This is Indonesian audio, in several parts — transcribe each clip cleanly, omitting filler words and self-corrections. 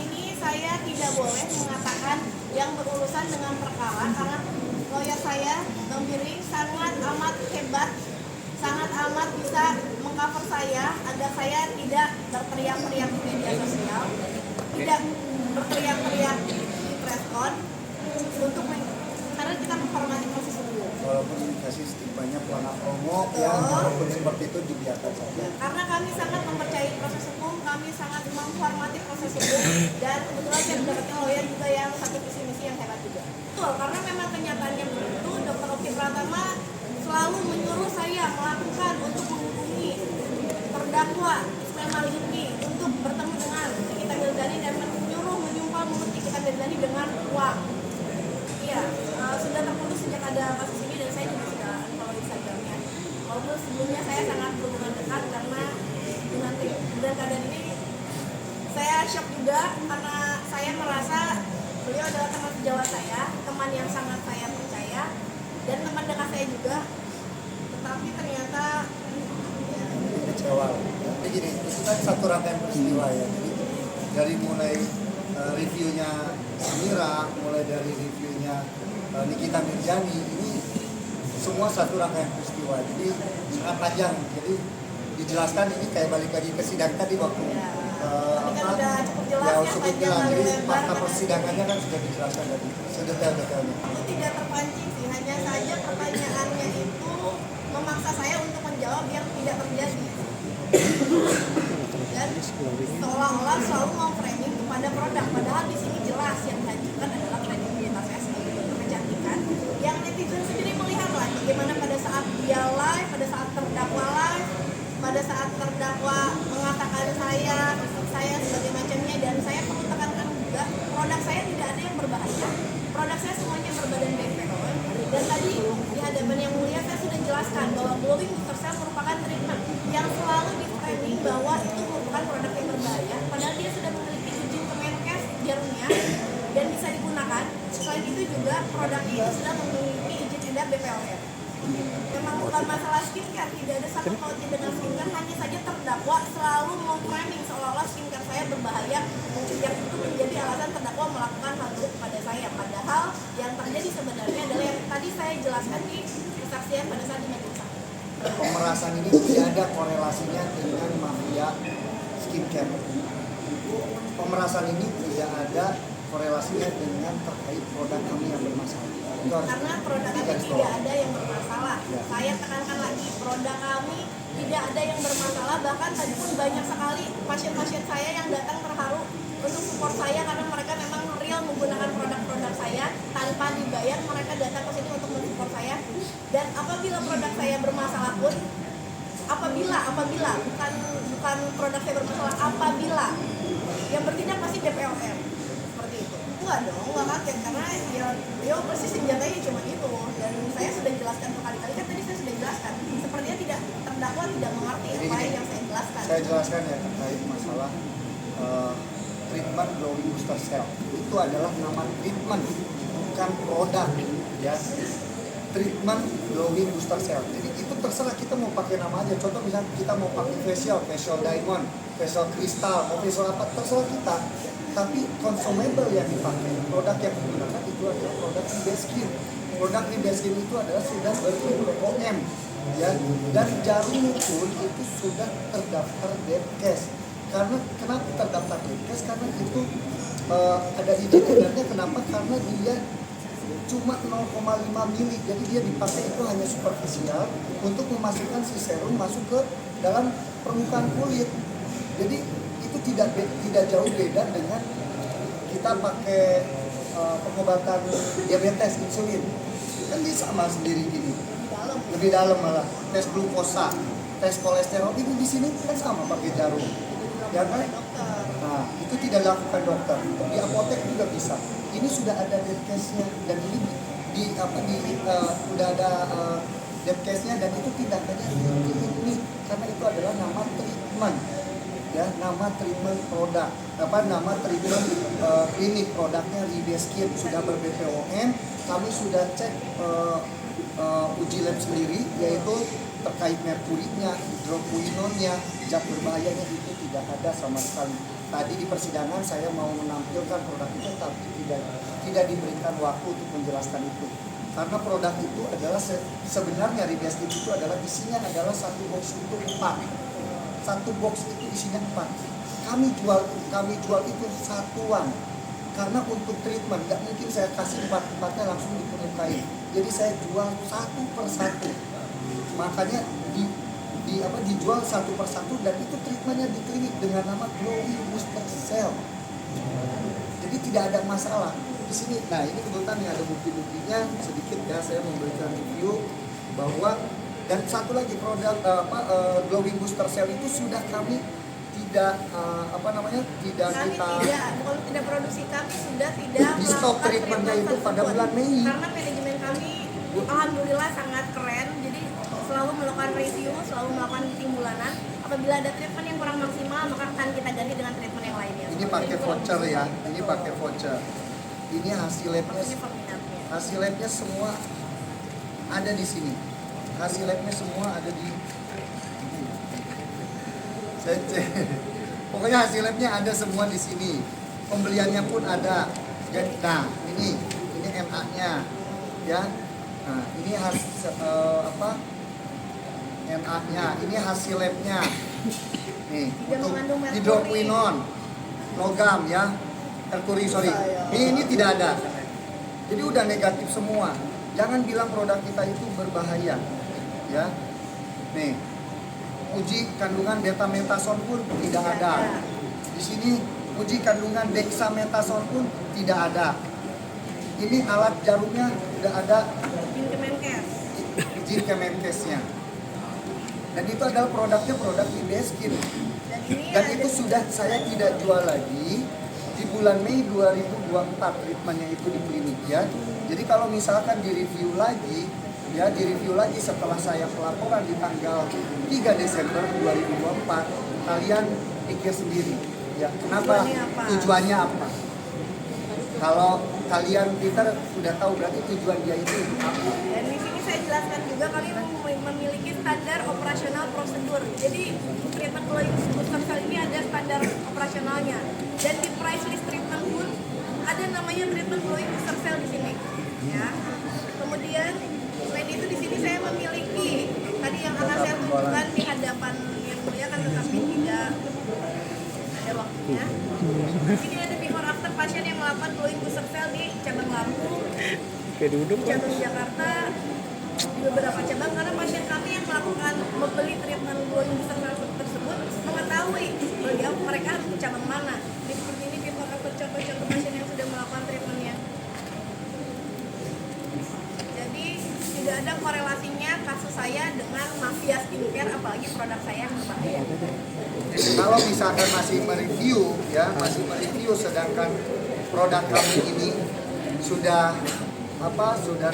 ini saya tidak boleh mengatakan yang berurusan dengan perkara karena lawyer saya, Bang Biring, sangat amat hebat, sangat amat bisa mengcover saya agar saya tidak berteriak-teriak di media sosial, tidak berteriak-teriak di preskon karena kita menghormati proses hukum. Walaupun dikasih stigmanya pelanggar promo, ya walaupun seperti itu dibiarkan saja. Karena kami sangat mempercayai proses hukum, kami sangat menghormati proses hukum, dan kebetulan saya mendapatkan lawyer juga yang satu visi misi yang hebat juga. Betul, karena memang kenyataannya begitu, Dr. Oki Pratama selalu menyuruh saya melakukan untuk menghubungi terdakwa Ismail Marzuki untuk bertemu dengan Nikita Mirzani dan menyuruh menyumpah mulut Nikita Mirzani dengan uang. Iya, sudah terputus sejak ada kasus ini dan saya juga sudah unfollow Instagramnya. Walaupun sebelumnya saya sangat berhubungan dekat karena dengan keadaan ini saya shock juga karena saya merasa beliau adalah teman sejawat saya, teman yang sangat saya percaya dan teman dekat saya juga. Tetapi ternyata kecewa. Jadi gini, itu kan satu rangkaian peristiwa ya. Jadi dari mulai reviewnya Samira, mulai dari reviewnya Nikita Mirzani, ini semua satu rangkaian peristiwa. Jadi sangat panjang. Jadi dijelaskan ini kayak balik lagi ke sidang tadi waktu udah cukup jelas ya, ya, cukup panjang jelas. Jadi lebar. fakta persidangannya kan sudah dijelaskan tadi sedetail-detailnya. Itu tidak terpancing sih, hanya saja pertanyaannya itu memaksa saya untuk menjawab yang tidak terjadi. Dan seolah-olah selalu mau framing kepada produk, padahal di sini jelas yang dihancurkan adalah kredibilitas saya sebagai dokter kecantikan. Yang netizen sendiri melihatlah bagaimana pada saat dia live, pada saat terdakwa live, pada saat terdakwa mengatakan saya sebagai macamnya, dan saya perlu tekankan juga produk saya tidak ada yang berbahaya, produk saya semuanya berbadan BPOM. Dan tadi di hadapan yang mulia saya sudah jelaskan bahwa glowing booster cell merupakan treatment yang selalu di framing bahwa itu merupakan produk yang berbahaya, padahal dia sudah memiliki izin Kemenkes jarumnya dan bisa digunakan. Selain itu juga produk itu sudah memiliki izin edar BPOM. Memang bukan masalah skincare, tidak ada satu pautnya dengan skincare, hanya saja terdakwa selalu memframing seolah-olah skincare saya berbahaya, yang itu menjadi alasan terdakwa melakukan hal itu kepada saya. Padahal yang terjadi sebenarnya adalah yang tadi saya jelaskan di kesaksian pada saat di majelis hakim. Pemerasan ini tidak ada korelasinya dengan mafia skincare. Pemerasan ini tidak ada korelasinya dengan terkait produk kami yang bermasalah. Karena produk kami tidak ada yang bermasalah. Ya. Saya tekankan lagi, produk kami tidak ada yang bermasalah. Bahkan tadi pun banyak sekali pasien-pasien saya yang datang terharu untuk support saya karena mereka memang real menggunakan produk-produk saya tanpa dibayar. Mereka datang ke sini untuk mensupport saya. Dan apabila produk saya bermasalah pun, apabila bukan produk saya bermasalah, apabila yang bertindak pasti BPOM seperti itu. Enggak dong, enggak kaget karena ya persis senjatanya cuma itu, dan saya sudah jelaskan berkali-kali, kan tadi saya sudah jelaskan. Sepertinya terdakwa tidak mengerti apa yang saya jelaskan. Saya jelaskan ya terkait masalah treatment glowing booster cell. Itu adalah nama treatment, bukan produk ya. Treatment glowing booster cell. Jadi itu terserah kita mau pakai nama aja. Contoh misalnya kita mau pakai facial diamond, facial kristal, mau facial apa, terserah kita. Tapi consumable yang dipakai, produk yang digunakan itu adalah produk Ribeskin. Produk Ribeskin itu adalah sudah ber-BPOM ya, dan Jarum pun itu sudah terdaftar Depkes. Karena kenapa terdaftar Depkes? Karena itu ada izin edarnya. Kenapa? Karena dia cuma 0,5 mili, jadi dia dipakai itu hanya superficial untuk memasukkan si serum masuk ke dalam permukaan kulit. Jadi itu tidak jauh beda dengan kita pakai pengobatan diabetes insulin, kan dia sama sendiri gini, lebih dalam malah tes glukosa, tes kolesterol itu di sini kan sama pakai jarum, ya kan? Nah itu tidak dilakukan dokter, di apotek juga bisa. Ini sudah ada Depkesnya dan ini sudah ada Depkesnya, dan itu tidak hanya ini karena itu adalah nama treatment. Ya, nama treatment produk, nama treatment klinik produknya Ribeskin sudah ber-BPOM. Kami sudah cek uji lab sendiri, yaitu terkait merkurinya, hidrokuinonnya, zat berbahayanya itu tidak ada sama sekali. tadi di persidangan saya mau menampilkan produk itu tapi tidak diberikan waktu untuk menjelaskan itu. Karena produk itu adalah sebenarnya Ribias Tip itu adalah isinya adalah satu box itu 4. Satu box itu isinya 4. Kami jual itu satuan. Karena untuk treatment nggak mungkin saya kasih 4-4-nya langsung di kulit kain. Jadi saya jual satu per satu. Makanya dijual satu per satu dan itu treatmentnya di klinik dengan nama Glowing Booster Cell. Jadi tidak ada masalah di sini. Nah ini kebetulan nih ada bukti-buktinya sedikit ya, saya memberikan review bahwa dan satu lagi produk Glowing Booster Cell itu sudah kami tidak tidak produksi, kami sudah tidak di stop melakukan treatmentnya itu tersebut. pada bulan Mei. Karena manajemen kami alhamdulillah sangat keren, jadi selalu melakukan review, selalu melakukan meeting bulanan. Apabila ada treatment yang kurang maksimal, maka akan kita ganti dengan treatment yang lainnya. Ini pakai voucher ya, ini pakai voucher. Ini hasil labnya, Ini peminatnya. hasil labnya semua ada di sini. Hasil labnya semua ada di. Saya cek. Pokoknya hasil labnya ada semua di sini. Pembeliannya pun ada. Jadi, nah ini NA-nya, ya. Nah ini NA-nya, ini hasil labnya. Nih, Tidak untuk mengandung merkuri. hidroquinon, logam ya, merkuri sorry. Ini tidak ada. Jadi udah negatif semua. Jangan bilang produk kita itu berbahaya, ya. Nih, uji kandungan betamethason pun tidak ada. Di sini uji kandungan dexamethasone pun tidak ada. Ini alat jarumnya udah ada. Izin Kemenkes. Izin Kemenkesnya. Dan itu adalah produk Ribias Skin. Dan itu sudah saya tidak jual lagi di bulan Mei 2024 treatmentnya itu di klinik ya. Jadi kalau misalkan direview lagi setelah saya pelaporan di tanggal 3 Desember 2024, kalian pikir sendiri ya kenapa, tujuannya apa. Kalau kalian pintar udah tahu berarti tujuan dia itu apa. Dan di sini saya jelaskan juga kami memiliki standar operasional prosedur. Jadi treatment Glowing Booster Cell ini ada standar operasionalnya. Dan di price list treatment pun ada namanya treatment Glowing Booster Cell di sini. Ya. Kemudian selain itu di sini saya memiliki tadi yang akan saya tunjukkan di hadapan yang mulia kan tetapi tidak ada waktunya. Di sini ada before after pasien yang melakukan Glowing Booster Cell di cabang Lampung, cabang Jakarta, di beberapa cabang karena pasien kami yang melakukan membeli treatment Glowing Booster Cell tersebut mengetahui mereka harus ke cabang mana. Jadi seperti ini before after contoh-contoh pasien yang sudah melakukan treatmentnya. Jadi tidak ada korelasinya kasus saya dengan mafia skincare apalagi produk saya yang berbahaya. Kalau misalkan masih mereview sedangkan produk kami ini sudah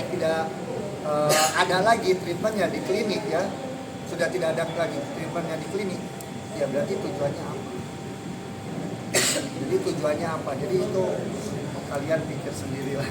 tidak ada lagi treatmentnya di klinik ya, sudah tidak ada lagi treatmentnya di klinik, ya berarti tujuannya apa? Jadi tujuannya apa? Jadi itu kalian pikir sendirilah.